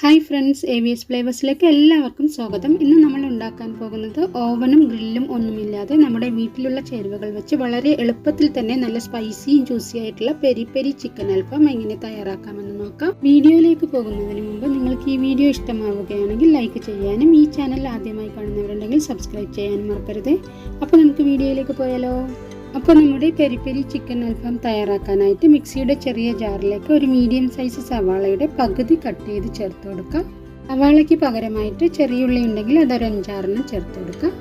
Hi friends, AVS ഫ്ലേവേഴ്സിലേക്ക് എല്ലാവർക്കും സ്വാഗതം. ഇന്ന് നമ്മൾ ഉണ്ടാക്കാൻ പോകുന്നത് ഓവനും ഗ്രില്ലും ഒന്നുമില്ലാതെ നമ്മുടെ വീട്ടിലുള്ള ചേരുവകൾ വെച്ച് വളരെ എളുപ്പത്തിൽ തന്നെ നല്ല സ്പൈസിയും ജ്യൂസി ആയിട്ടുള്ള പെരി പെരി ചിക്കൻ അൽഫാം എങ്ങനെ തയ്യാറാക്കാമെന്ന് നോക്കാം. വീഡിയോയിലേക്ക് പോകുന്നതിന് മുമ്പ് നിങ്ങൾക്ക് ഈ വീഡിയോ ഇഷ്ടമാവുകയാണെങ്കിൽ ലൈക്ക് ചെയ്യാനും ഈ ചാനൽ ആദ്യമായി കാണുന്നവരുണ്ടെങ്കിൽ സബ്സ്ക്രൈബ് ചെയ്യാനും മറക്കരുത്. അപ്പോൾ നമുക്ക് വീഡിയോയിലേക്ക് പോയാലോ. അപ്പോൾ നമ്മുടെ പെരി പെരി ചിക്കൻ അൽഫാം തയ്യാറാക്കാനായിട്ട് മിക്സിയുടെ ചെറിയ ജാറിലേക്ക് ഒരു മീഡിയം സൈസ് സവാളയുടെ പകുതി കട്ട് ചെയ്ത് ചേർത്ത് കൊടുക്കുക. സവാളയ്ക്ക് പകരമായിട്ട് ചെറിയ ഉള്ളി ഉണ്ടെങ്കിൽ അതൊരു 5-6 ചേർത്ത് കൊടുക്കുക.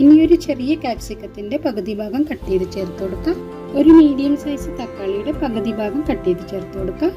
ഇനി ഒരു ചെറിയ ക്യാപ്സിക്കത്തിൻ്റെ പകുതി ഭാഗം കട്ട് ചെയ്ത് ചേർത്ത് കൊടുക്കുക. ഒരു മീഡിയം സൈസ് തക്കാളിയുടെ പകുതി ഭാഗം കട്ട് ചെയ്ത് ചേർത്ത് കൊടുക്കുക.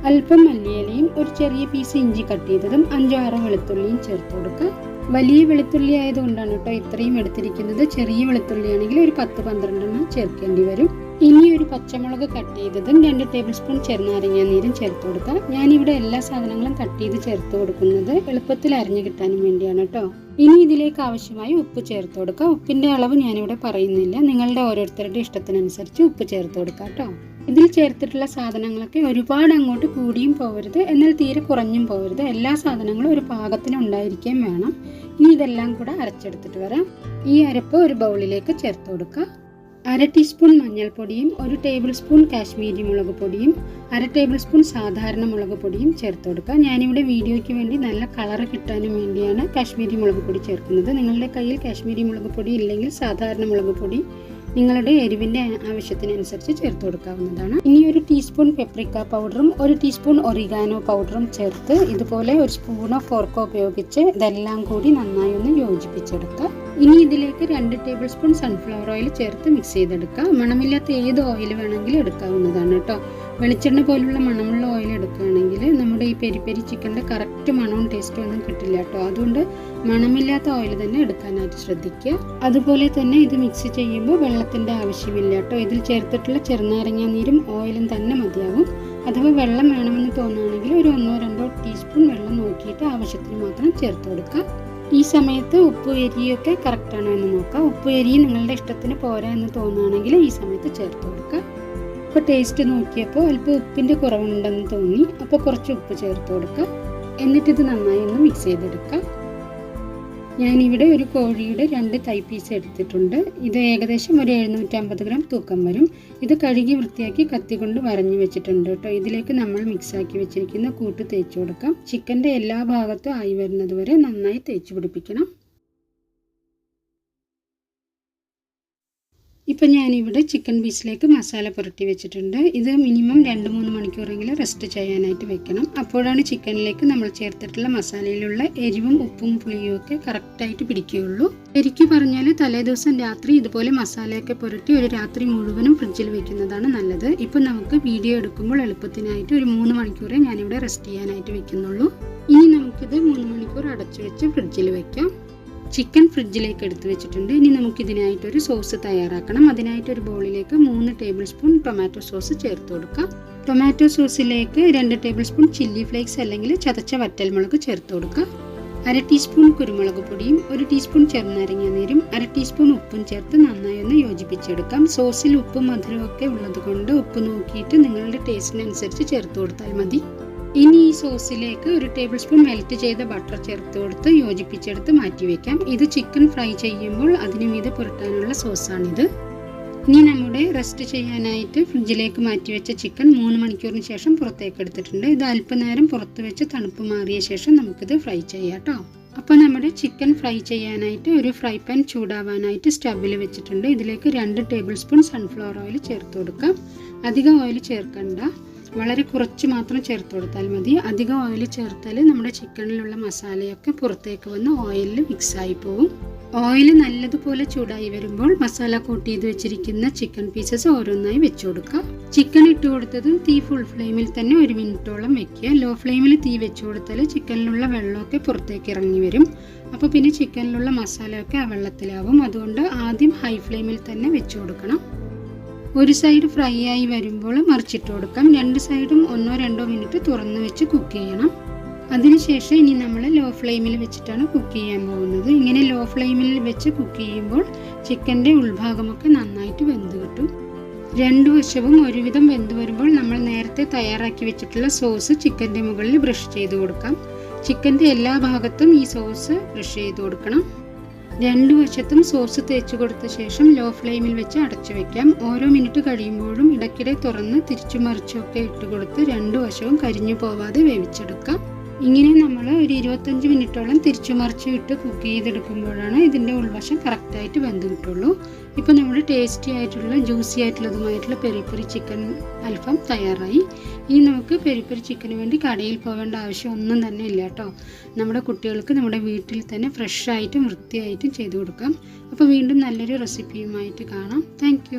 അല്പം മല്ലിയിലയും ഒരു ചെറിയ പീസ് ഇഞ്ചി കട്ട് ചെയ്തതും 5-6 വെളുത്തുള്ളിയും ചേർത്ത് കൊടുക്കുക. വലിയ വെളുത്തുള്ളി ആയതുകൊണ്ടാണ് കേട്ടോ ഇത്രയും എടുത്തിരിക്കുന്നത്. ചെറിയ വെളുത്തുള്ളിയാണെങ്കിൽ ഒരു 10-12 ചേർക്കേണ്ടി വരും. ഇനി ഒരു പച്ചമുളക് കട്ട് ചെയ്തതും 2 ടേബിൾ സ്പൂൺ ചെറുനാരങ്ങ നീരും ചേർത്ത് കൊടുക്കാം. ഞാനിവിടെ എല്ലാ സാധനങ്ങളും കട്ട് ചെയ്ത് ചേർത്ത് കൊടുക്കുന്നത് എളുപ്പത്തിൽ അരിഞ്ഞു കിട്ടാനും വേണ്ടിയാണ് കേട്ടോ. ഇനി ഇതിലേക്ക് ആവശ്യമായി ഉപ്പ് ചേർത്ത് കൊടുക്കുക. ഉപ്പിൻ്റെ അളവ് ഞാനിവിടെ പറയുന്നില്ല, നിങ്ങളുടെ ഓരോരുത്തരുടെ ഇഷ്ടത്തിനനുസരിച്ച് ഉപ്പ് ചേർത്ത് കൊടുക്കാം കേട്ടോ. ഇതിൽ ചേർത്തിട്ടുള്ള സാധനങ്ങളൊക്കെ ഒരുപാട് അങ്ങോട്ട് കൂടിയും പോകരുത്, എന്നാൽ തീരെ കുറഞ്ഞും പോകരുത്. എല്ലാ സാധനങ്ങളും ഒരു പാകത്തിന് ഉണ്ടായിരിക്കുകയും വേണം. ഇനി ഇതെല്ലാം കൂടെ അരച്ചെടുത്തിട്ട് വരാം. ഈ അരപ്പ് ഒരു ബൗളിലേക്ക് ചേർത്ത് കൊടുക്കുക. 1/2 ടീസ്പൂൺ മഞ്ഞൾപ്പൊടിയും 1 ടേബിൾ സ്പൂൺ കാശ്മീരി മുളക് പൊടിയും 1/2 ടേബിൾ സ്പൂൺ സാധാരണ മുളക് പൊടിയും ചേർത്ത് കൊടുക്കുക. ഞാനിവിടെ വീഡിയോയ്ക്ക് വേണ്ടി നല്ല കളർ കിട്ടാനും വേണ്ടിയാണ് കാശ്മീരി മുളക് പൊടി ചേർക്കുന്നത്. നിങ്ങളുടെ കയ്യിൽ കാശ്മീരി മുളക് പൊടി ഇല്ലെങ്കിൽ സാധാരണ മുളക് പൊടി നിങ്ങളുടെ എരിവിൻ്റെ ആവശ്യത്തിനനുസരിച്ച് ചേർത്ത് കൊടുക്കാവുന്നതാണ്. ഇനി 1 ടീസ്പൂൺ പെപ്രിക്ക പൗഡറും 1 ടീസ്പൂൺ ഒറിഗാനോ പൗഡറും ചേർത്ത് ഇതുപോലെ ഒരു സ്പൂണോ ഫോർക്കോ ഉപയോഗിച്ച് ഇതെല്ലാം കൂടി നന്നായി ഒന്ന് യോജിപ്പിച്ചെടുക്കുക. ഇനി ഇതിലേക്ക് 2 ടേബിൾ സ്പൂൺ സൺഫ്ലവർ ഓയിൽ ചേർത്ത് മിക്സ് ചെയ്തെടുക്കുക. മണമില്ലാത്ത ഏത് ഓയിൽ വേണമെങ്കിലും എടുക്കാവുന്നതാണ് കേട്ടോ. വെളിച്ചെണ്ണ പോലുള്ള മണമുള്ള ഓയിൽ എടുക്കുകയാണെങ്കിൽ നമ്മുടെ ഈ പെരി പെരി ചിക്കൻ്റെ കറക്റ്റ് മണവും ടേസ്റ്റും ഒന്നും കിട്ടില്ല കേട്ടോ. അതുകൊണ്ട് മണമില്ലാത്ത ഓയിൽ തന്നെ എടുക്കാനായിട്ട് ശ്രദ്ധിക്കുക. അതുപോലെ തന്നെ ഇത് മിക്സ് ചെയ്യുമ്പോൾ വെള്ളത്തിൻ്റെ ആവശ്യമില്ല കേട്ടോ. ഇതിൽ ചേർത്തിട്ടുള്ള ചെറുനാരങ്ങ നീരും ഓയിലും തന്നെ മതിയാവും. അഥവാ വെള്ളം വേണമെന്ന് തോന്നുകയാണെങ്കിൽ ഒരു 1-2 ടീസ്പൂൺ വെള്ളം നോക്കിയിട്ട് ആവശ്യത്തിന് മാത്രം ചേർത്ത് കൊടുക്കുക. ഈ സമയത്ത് ഉപ്പ് എരിയൊക്കെ കറക്റ്റാണോ എന്ന് നോക്കുക. ഉപ്പ് എരി നിങ്ങളുടെ ഇഷ്ടത്തിന് പോരാ എന്ന് തോന്നുകയാണെങ്കിൽ ഈ സമയത്ത് ചേർത്ത് കൊടുക്കുക. അപ്പോൾ ടേസ്റ്റ് നോക്കിയപ്പോൾ അല്പം ഉപ്പിൻ്റെ കുറവുണ്ടെന്ന് തോന്നി, അപ്പോൾ കുറച്ച് ഉപ്പ് ചേർത്ത് കൊടുക്കുക. എന്നിട്ടിത് നന്നായി ഒന്ന് മിക്സ് ചെയ്തെടുക്കുക. ഞാനിവിടെ ഒരു കോഴിയുടെ 2 തൈ പീസ് എടുത്തിട്ടുണ്ട്. ഇത് ഏകദേശം ഒരു 750 ഗ്രാം തൂക്കം വരും. ഇത് കഴുകി വൃത്തിയാക്കി കത്തി കൊണ്ട് വരഞ്ഞു വെച്ചിട്ടുണ്ട് കേട്ടോ. ഇതിലേക്ക് നമ്മൾ മിക്സാക്കി വെച്ചിരിക്കുന്ന കൂട്ട് തേച്ച് കൊടുക്കാം. ചിക്കൻ്റെ എല്ലാ ഭാഗത്തും ആയി വരുന്നത് വരെ നന്നായി തേച്ച് പിടിപ്പിക്കണം. ഇപ്പം ഞാനിവിടെ ചിക്കൻ പീസിലേക്ക് മസാല പുരട്ടി വെച്ചിട്ടുണ്ട്. ഇത് മിനിമം 2-3 മണിക്കൂറെങ്കിലും റെസ്റ്റ് ചെയ്യാനായിട്ട് വെക്കണം. അപ്പോഴാണ് ചിക്കനിലേക്ക് നമ്മൾ ചേർത്തിട്ടുള്ള മസാലയിലുള്ള എരിവും ഉപ്പും പുളിയും ഒക്കെ കറക്റ്റായിട്ട് പിടിക്കുകയുള്ളൂ. ശരിക്കും പറഞ്ഞാൽ തലേദിവസം രാത്രി ഇതുപോലെ മസാലയൊക്കെ പുരട്ടി ഒരു രാത്രി മുഴുവനും ഫ്രിഡ്ജിൽ വെക്കുന്നതാണ് നല്ലത്. ഇപ്പം നമുക്ക് വീഡിയോ എടുക്കുമ്പോൾ എളുപ്പത്തിനായിട്ട് ഒരു 3 മണിക്കൂറേ ഞാനിവിടെ റെസ്റ്റ് ചെയ്യാനായിട്ട് വെക്കുന്നുള്ളൂ. ഇനി നമുക്കിത് 3 മണിക്കൂർ അടച്ചു വെച്ച് ഫ്രിഡ്ജിൽ വെക്കാം. ചിക്കൻ ഫ്രിഡ്ജിലേക്ക് എടുത്ത് വെച്ചിട്ടുണ്ട്. ഇനി നമുക്കിതിനായിട്ടൊരു സോസ് തയ്യാറാക്കണം. അതിനായിട്ടൊരു ബൗളിലേക്ക് 3 ടേബിൾ സ്പൂൺ ടൊമാറ്റോ സോസ് ചേർത്ത് കൊടുക്കാം. ടൊമാറ്റോ സോസിലേക്ക് 2 ടേബിൾ സ്പൂൺ ചില്ലി ഫ്ലേക്സ് അല്ലെങ്കിൽ ചതച്ച വറ്റൽമുളക് ചേർത്ത് കൊടുക്കുക. 1/2 ടീസ്പൂൺ കുരുമുളക് പൊടിയും 1 ടീസ്പൂൺ ചെറുനാരങ്ങ നീരും 1/2 ടീസ്പൂൺ ഉപ്പും ചേർത്ത് നന്നായി ഒന്ന് യോജിപ്പിച്ചെടുക്കാം. സോസിൽ ഉപ്പും മധുരവും ഒക്കെ ഉള്ളത് കൊണ്ട് ഉപ്പ് നോക്കിയിട്ട് നിങ്ങളുടെ ടേസ്റ്റിനനുസരിച്ച് ചേർത്ത് കൊടുത്താൽ മതി. ഇനി ഈ സോസിലേക്ക് 1 ടേബിൾ സ്പൂൺ മെൽറ്റ് ചെയ്ത ബട്ടർ ചേർത്ത് കൊടുത്ത് യോജിപ്പിച്ചെടുത്ത് മാറ്റിവെക്കാം. ഇത് ചിക്കൻ ഫ്രൈ ചെയ്യുമ്പോൾ അതിന് മീതെ പുരട്ടാനുള്ള സോസാണിത്. ഇനി നമ്മുടെ റെസ്റ്റ് ചെയ്യാനായിട്ട് ഫ്രിഡ്ജിലേക്ക് മാറ്റിവെച്ച ചിക്കൻ 3 മണിക്കൂറിന് ശേഷം പുറത്തേക്ക് എടുത്തിട്ടുണ്ട്. ഇത് അല്പനേരം പുറത്ത് വെച്ച് തണുപ്പ് മാറിയ ശേഷം നമുക്കിത് ഫ്രൈ ചെയ്യാം കേട്ടോ. അപ്പോൾ നമ്മുടെ ചിക്കൻ ഫ്രൈ ചെയ്യാനായിട്ട് ഒരു ഫ്രൈ പാൻ ചൂടാവാനായിട്ട് സ്റ്റവിൽ വെച്ചിട്ടുണ്ട്. ഇതിലേക്ക് 2 ടേബിൾ സ്പൂൺ സൺഫ്ലവർ ഓയിൽ ചേർത്ത് കൊടുക്കാം. അധികം ഓയിൽ ചേർക്കണ്ട, വളരെ കുറച്ച് മാത്രം ചേർത്ത് കൊടുത്താൽ മതി. അധികം ഓയിൽ ചേർത്താൽ നമ്മുടെ ചിക്കനിലുള്ള മസാലയൊക്കെ പുറത്തേക്ക് വന്ന് ഓയിലിൽ മിക്സായി പോവും. ഓയിൽ നല്ലതുപോലെ ചൂടായി വരുമ്പോൾ മസാല കോട്ട് ചെയ്ത് വെച്ചിരിക്കുന്ന ചിക്കൻ പീസസ് ഓരോന്നായി വെച്ച് കൊടുക്കുക. ചിക്കൻ ഇട്ട് കൊടുത്തതും തീ ഫുൾ ഫ്ലെയിമിൽ തന്നെ 1 മിനിറ്റോളം വെക്കുക. ലോ ഫ്ലെയിമിൽ തീ വെച്ച് കൊടുത്താൽ ചിക്കനിലുള്ള വെള്ളമൊക്കെ പുറത്തേക്ക് ഇറങ്ങി വരും. അപ്പോൾ പിന്നെ ചിക്കനിലുള്ള മസാലയൊക്കെ ആ വെള്ളത്തിലാവും. അതുകൊണ്ട് ആദ്യം ഹൈ ഫ്ലെയിമിൽ തന്നെ വെച്ച് കൊടുക്കണം. ഒരു സൈഡ് ഫ്രൈ ആയി വരുമ്പോൾ മറിച്ചിട്ട് കൊടുക്കാം. 2 സൈഡും 1-2 മിനിറ്റ് തുറന്ന് വെച്ച് കുക്ക് ചെയ്യണം. അതിനുശേഷം ഇനി നമ്മൾ ലോ ഫ്ലെയിമിൽ വെച്ചിട്ടാണ് കുക്ക് ചെയ്യാൻ പോകുന്നത്. ഇങ്ങനെ ലോ ഫ്ലെയിമിൽ വെച്ച് കുക്ക് ചെയ്യുമ്പോൾ ചിക്കൻ്റെ ഉൾഭാഗമൊക്കെ നന്നായിട്ട് വെന്ത് കിട്ടും. 2 വശവും ഒരുവിധം വെന്ത് വരുമ്പോൾ നമ്മൾ നേരത്തെ തയ്യാറാക്കി വെച്ചിട്ടുള്ള സോസ് ചിക്കൻ്റെ മുകളിൽ ബ്രഷ് ചെയ്ത് കൊടുക്കാം. ചിക്കൻ്റെ എല്ലാ ഭാഗത്തും ഈ സോസ് ബ്രഷ് ചെയ്ത് കൊടുക്കണം. 2 വശത്തും സോസ് തേച്ച് കൊടുത്ത ശേഷം ലോ ഫ്ലെയിമിൽ വെച്ച് അടച്ചു വെക്കാം. ഓരോ മിനിറ്റ് കഴിയുമ്പോഴും ഇടയ്ക്കിടെ തുറന്ന് തിരിച്ചു മറിച്ചൊക്കെ ഇട്ട് കൊടുത്ത് 2 വശവും കരിഞ്ഞു പോവാതെ വേവിച്ചെടുക്കാം. ഇങ്ങനെ നമ്മൾ ഒരു 25 മിനിറ്റോളം തിരിച്ചു മറിച്ച് ഇട്ട് കുക്ക് ചെയ്തെടുക്കുമ്പോഴാണ് ഇതിൻ്റെ ഉൾവശം കറക്റ്റായിട്ട് വെന്ത് കിട്ടുള്ളൂ. ഇപ്പോൾ നമ്മുടെ ടേസ്റ്റി ആയിട്ടുള്ള ജ്യൂസി ആയിട്ടുള്ളതുമായിട്ടുള്ള പെരി പെരി ചിക്കൻ അൽഫാം തയ്യാറായി. ഇനി നമുക്ക് പെരി പെരി ചിക്കന് വേണ്ടി കടയിൽ പോകേണ്ട ആവശ്യം ഒന്നും തന്നെ ഇല്ല കേട്ടോ. നമ്മുടെ കുട്ടികൾക്ക് നമ്മുടെ വീട്ടിൽ തന്നെ ഫ്രഷായിട്ടും വൃത്തിയായിട്ടും ചെയ്തു കൊടുക്കാം. അപ്പോൾ വീണ്ടും നല്ലൊരു റെസിപ്പിയുമായിട്ട് കാണാം. താങ്ക്